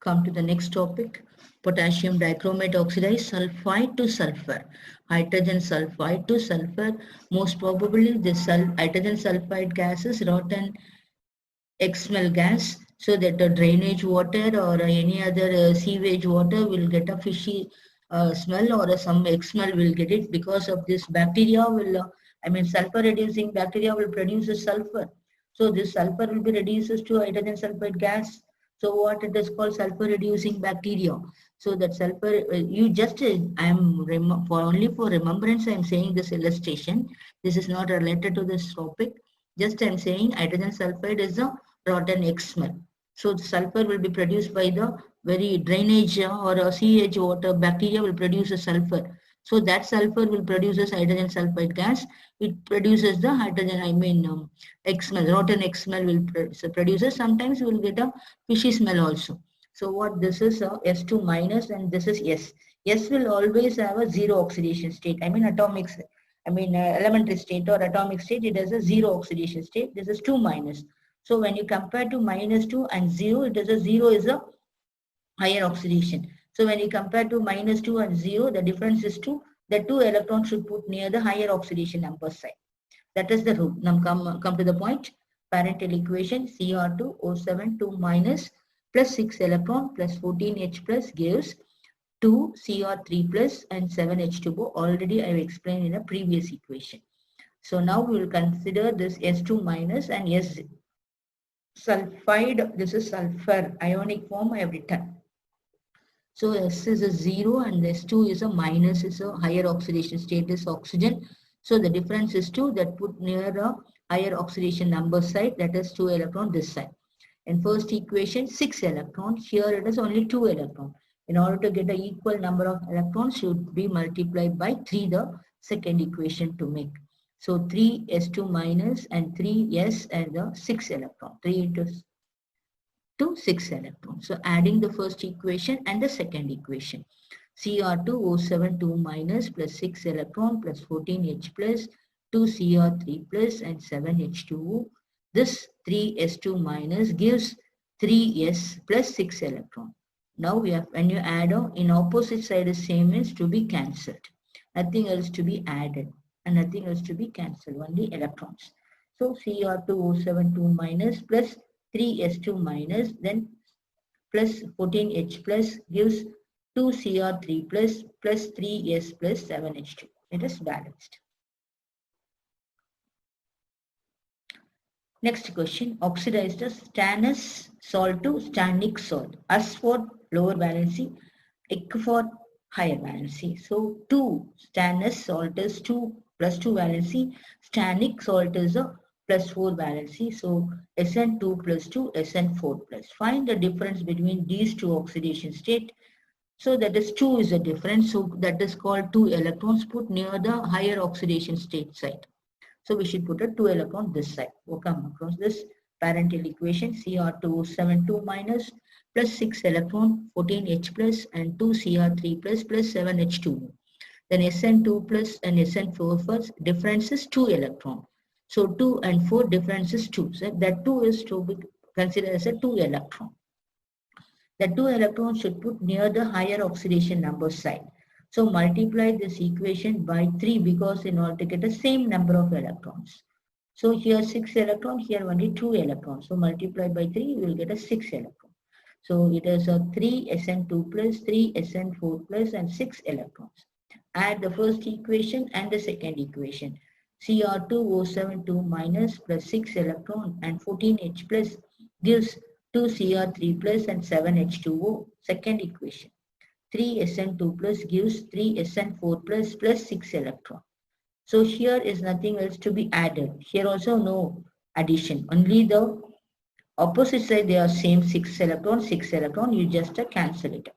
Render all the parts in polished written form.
come to the next topic. Potassium dichromate oxidized sulfide to sulfur. Hydrogen sulfide to sulfur. Most probably this hydrogen sulfide gas is rotten X-smell gas, so that the drainage water or any other sewage water will get a fishy smell, or some X-smell will get it because of this bacteria will, sulfur reducing bacteria will produce a sulfur. So this sulfur will be reduced to hydrogen sulfide gas. So what it is called sulfur reducing bacteria. So that sulfur, you just, for only for remembrance, I am saying this illustration. This is not related to this topic. Just I am saying hydrogen sulfide is a rotten X smell. So the sulfur will be produced by the very drainage or a sewage water bacteria will produce a sulfur. So that sulfur will produce hydrogen sulfide gas. It produces the hydrogen, X smell, rotten X smell will produce. Sometimes you will get a fishy smell also. So what this is S2 minus and this is S. S will always have a zero oxidation state. Atomic, elementary state or atomic state, it has a zero oxidation state. This is 2 minus. So when you compare to -2 and 0, it is a 0 is a higher oxidation. So when you compare to -2 and 0, the difference is 2. The 2 electrons should put near the higher oxidation number side. That is the rule. Now come to the point. Parental equation Cr2O7 2 minus plus 6 electron plus 14H plus gives 2 Cr3 plus and 7H2O. Already I have explained in a previous equation. So now we will consider this S2 minus and S sulfide. This is sulfur ionic form I have written. So S is a 0 and S2 is a minus, is a higher oxidation state is oxygen. So the difference is 2 that put near a higher oxidation number side, that is 2 electron this side. In first equation 6 electrons, here it is only 2 electron. In order to get an equal number of electrons should be multiplied by 3 the second equation to make. So 3S2 minus and 3S and the 6 electron. 3 into 2, 6 electrons. So adding the first equation and the second equation. Cr2O7 2 minus plus 6 electron plus 14H plus 2 Cr3 plus and 7H2O. This 3S2 minus gives 3S plus 6 electron. Now we have, when you add on, in opposite side is same is to be cancelled. Nothing else to be added and nothing else to be cancelled, only electrons. So Cr2O7 2 minus plus 3S2 minus then plus 14H plus gives 2 Cr3 plus plus 3S plus 7H2. It is balanced. Next question, oxidized stannous salt to stannic salt. S for lower valency, Ic for higher valency. So 2 stannous salt is 2 plus 2 valency, stannic salt is a plus 4 valency. So SN2 plus 2, SN4 plus. Find the difference between these two oxidation state. So that is 2 is the difference. So that is called 2 electrons put near the higher oxidation state side. So we should put a 2 electron this side. We'll come across this parental equation Cr2O7 2 minus plus 6 electron 14H plus and 2 Cr3 plus plus 7H2. Then SN2 plus and SN4 first difference is 2 electron. So 2 and 4 difference is 2. So that 2 is to be considered as a 2 electron. The 2 electrons should put near the higher oxidation number side. So multiply this equation by 3 because in order to get the same number of electrons. So here 6 electron, here only 2 electrons. So multiply by 3, you will get a 6 electron. So it is a 3 SN2 plus, 3 SN4 plus and 6 electrons. Add the first equation and the second equation. Cr2O7 2 minus plus 6 electron and 14H plus gives 2 Cr3 plus and 7H2O. Second equation. 3 SN2 plus gives 3 SN4 plus plus 6 electron. So here is nothing else to be added. Here also no addition. Only the opposite side they are same 6 electron, you just cancel it.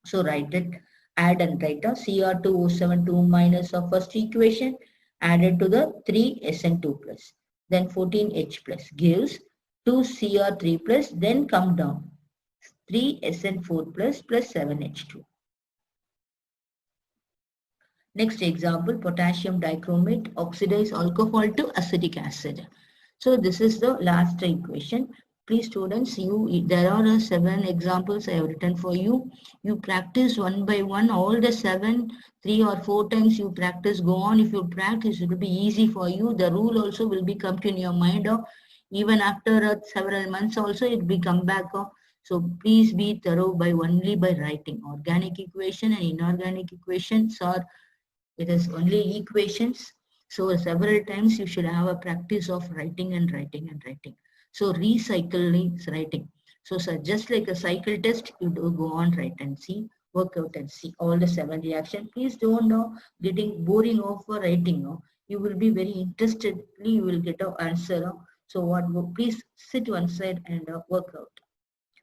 So write it, add and write a Cr2O7 2 minus of first equation added to the 3 SN2 plus. Then 14H plus gives 2 Cr3 plus, then come down 3 SN4 plus plus 7H2. Next example, potassium dichromate oxidize alcohol to acetic acid. So this is the last equation. Please students, there are 7 examples I have written for you. You practice one by one, all the 7, 3 or 4 times you practice, go on. If you practice, it will be easy for you. The rule also will be come to in your mind. Even after several months also, it will come back. So please be thorough by only by writing. Organic equation and inorganic equations are, it is only equations. So several times you should have a practice of writing and writing and writing. So recycling writing. So just like a cycle test, you do go on, write and see, work out and see all the 7 reactions. Please don't know getting boring of writing. You will be very interestedly, you will get an answer. So please sit one side and work out.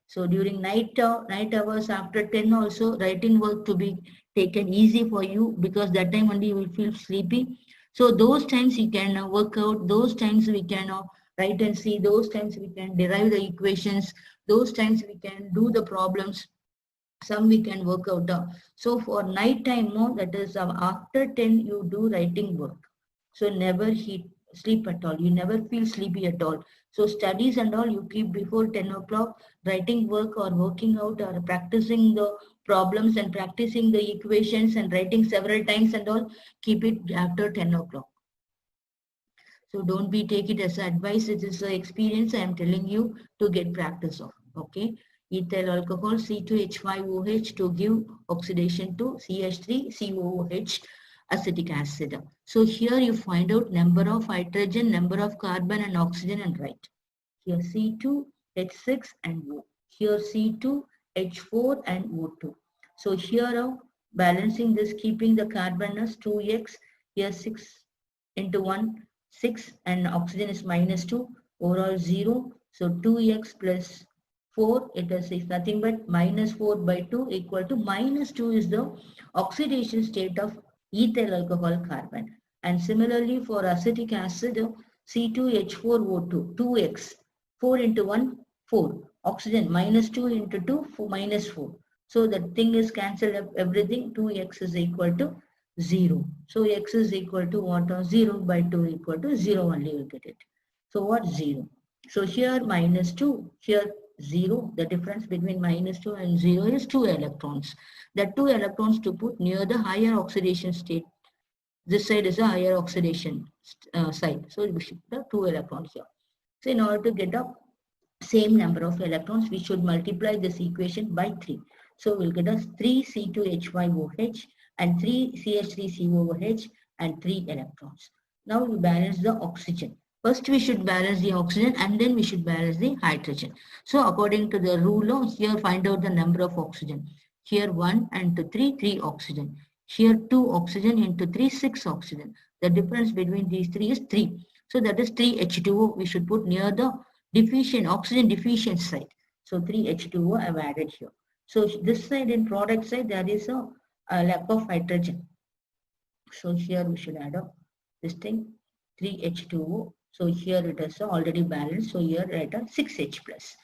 So during night hours after 10 also, writing work to be taken easy for you, because that time only you will feel sleepy. So those times you can work out, those times we can write and see, those times we can derive the equations, those times we can do the problems, some we can work out. So for night time, that is after 10 you do writing work. So never sleep at all. You never feel sleepy at all. So studies and all you keep before 10 o'clock. Writing work or working out or practicing the problems and practicing the equations and writing several times and all, keep it after 10 o'clock. So don't take it as advice. It is an experience I am telling you to get practice of. Okay. Ethyl alcohol C2H5OH to give oxidation to CH3COOH acetic acid. So here you find out number of hydrogen, number of carbon and oxygen and write. Here C2H6 and O. Here C2H4 and O2. So here balancing this, keeping the carbon as 2x, here 6 into 1, 6, and oxygen is -2, overall 0. So 2x plus 4, it is nothing but -4 by 2 equal to -2 is the oxidation state of ethyl alcohol carbon. And similarly for acetic acid, C2H4O2, 2x, 4 into 1, 4. Oxygen -2 into 2, -4. So the thing is cancelled up everything, 2x is equal to 0. So x is equal to what? 0 by 2 equal to 0 only you get it. So what? 0. So here -2, here 0. The difference between -2 and 0 is 2 electrons. The 2 electrons to put near the higher oxidation state. This side is a higher oxidation side. So we should put 2 electrons here. So in order to get the same number of electrons, we should multiply this equation by 3. So we'll get us 3 C2H5OH and 3 CH3COOH and 3 electrons. Now we balance the oxygen. First we should balance the oxygen and then we should balance the hydrogen. So according to the rule, here find out the number of oxygen. Here 1 and 3 oxygen. Here 2 oxygen into 3, 6 oxygen. The difference between these 3 is 3. So that is 3H2O we should put near the oxygen deficient side. So 3H2O I have added here. So this side in product side there is a lack of hydrogen. So here we should add up this thing 3H2O. So here it is already balanced. So here write a 6H plus.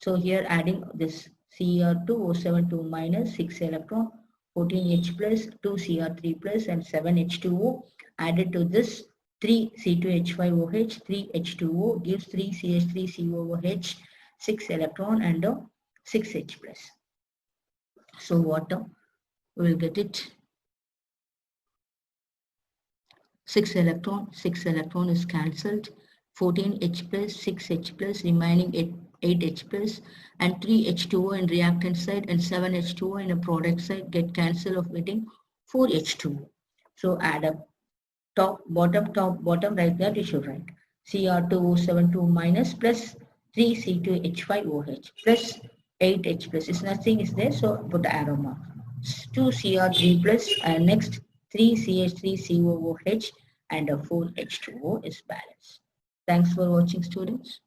So here adding this Cr2O72 minus 6 electron, 14H plus, 2 Cr3 plus and 7H2O added to this 3 C2H5OH, 3H2O gives 3 CH3COOH, 6 electron and 6H plus. So what we will get it 6 electron is cancelled, 14H plus, 6H plus, remaining 8H plus and 3H2O in reactant side and 7H2O in a product side get cancelled of getting 4H2O. So add up top, bottom, right there you should write Cr2O72 minus plus 3C2H5OH plus 8H plus. It's nothing is there, so put arrow mark. 2 Cr3 plus and next 3 CH3COOH and a 4H2O is balanced. Thanks for watching students.